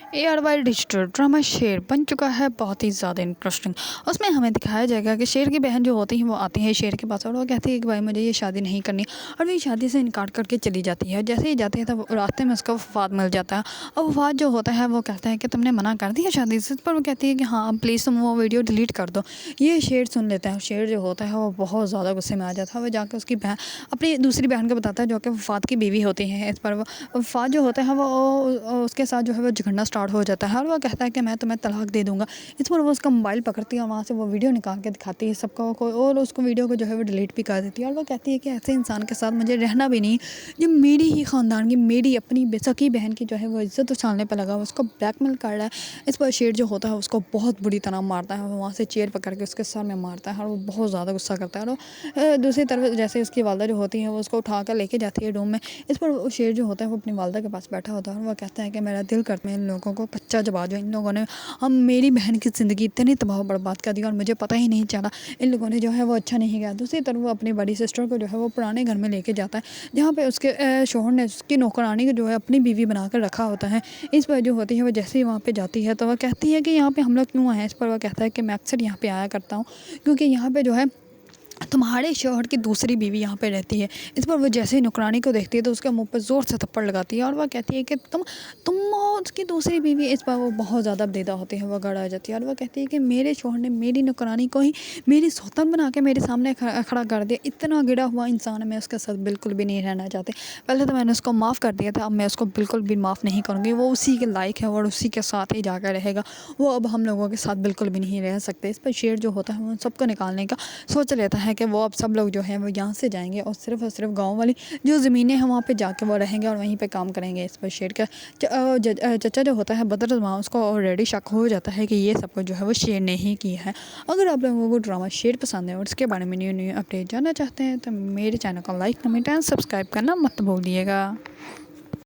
ARY digital drama शेर बन चुका है बहुत ही ज़्यादा इंटरेस्टिंग। उसमें हमें दिखाया जाएगा कि शेर की बहन जो होती है वो आती है शेर के पास और वो कहती है कि भाई मुझे ये शादी नहीं करनी, और वो शादी से इनकार करके चली जाती है। जैसे ही जाती है तब रास्ते में उसका वफात मिल जाता है, और वफात जो होता है वो कहता है कि तुमने मना कर दिया शादी से, पर वो कहती है कि हाँ प्लीज़ तुम वो वीडियो डिलीट कर दो। ये शेर सुन लेता है। शेर जो होता है वो बहुत ज़्यादा गुस्से में आ जाता है। वो जाकर उसकी बहन अपनी दूसरी बहन को बताता है जो कि वफात की बीवी होती है। इस पर वो वफात जो होता है वो उसके साथ जो है वो झगड़ना स्टार्ट हो जाता है, और वो कहता है कि मैं तुम्हें तलाक दे दूंगा। इस पर वो उसका मोबाइल पकड़ती है और वहाँ से वो वीडियो निकाल के दिखाती है सबको और उसको वीडियो को जो है वो डिलीट भी कर देती है। और वो कहती है कि ऐसे इंसान के साथ मुझे रहना भी नहीं, जो मेरी ही ख़ानदान की मेरी अपनी बेसकी बहन की जो है वो इज़्ज़त उछालने पर लगा, उसको ब्लैकमेल कर रहा है। इस पर शेर जो होता है उसको बहुत बुरी तरह मारता है, वहाँ से चेयर पकड़ के उसके सर में मारता है और वो बहुत ज़्यादा गुस्सा करता है। और दूसरी तरफ जैसे उसकी वालदा जो होती है वो उसको उठा कर लेके जाती है रूम में। इस पर वो शेर जो होता है वो अपनी वालदा के पास बैठा होता है और वो कहता है कि मेरा दिल करता है इन लोगों को कच्चा जवा जो इन लोगों ने हम मेरी बहन की ज़िंदगी इतनी तबाह बर्बाद कर दी और मुझे पता ही नहीं चला। इन लोगों ने जो है वो अच्छा नहीं किया। दूसरी तरफ वो अपनी बड़ी सिस्टर को जो है वो पुराने घर में लेके जाता है जहाँ पे उसके शोहर ने उसकी नौकरानी को जो है अपनी बीवी बना कर रखा होता है। इस पर जो होती है वो जैसे ही वहाँ पे जाती है तो वह कहती है कि यहाँ पे हम लोग क्यों आए हैं। इस पर वह कहता है कि मैं अक्सर यहाँ पे आया करता हूँ क्योंकि यहाँ पे जो है तुम्हारे शौहर की दूसरी बीवी यहाँ पे रहती है। इस पर वो जैसे ही नौकरानी को देखती है तो उसके मुंह पर ज़ोर से थप्पड़ लगाती है और वह कहती है कि तुम और उसकी दूसरी बीवी। इस पर वो बहुत ज़्यादा बेदा होती है, वह गड़ा जाती है और वह कहती है कि मेरे शौहर ने मेरी नौकरानी को ही मेरी सौतन बना के मेरे सामने खड़ा कर दिया। इतना गिरा हुआ इंसान मैं उसके साथ बिल्कुल भी नहीं रहना चाहती। पहले तो मैंने उसको माफ़ कर दिया था, अब मैं उसको बिल्कुल भी माफ़ नहीं करूँगी। वो उसी के लायक है और उसी के साथ ही जाकर रहेगा। वो अब हम लोगों के साथ बिल्कुल भी नहीं रह सकते। इस पर शेर जो होता है वो सबको निकालने का सोच लेता है कि वो अब सब लोग जो हैं वो यहाँ से जाएंगे और सिर्फ गांव वाली जो ज़मीनें हैं वहाँ पे जाके वो रहेंगे और वहीं पे काम करेंगे। इस पर शेर का चचा जो होता है बदर उसको ऑलरेडी शक हो जाता है कि ये सब कुछ जो है वो शेर ने ही किया है। अगर आप लोगों को ड्रामा शेर पसंद है और इसके बारे में न्यू अपडेट जानना चाहते हैं तो मेरे चैनल को लाइक कमेंट एंड सब्सक्राइब करना मत भूलिएगा।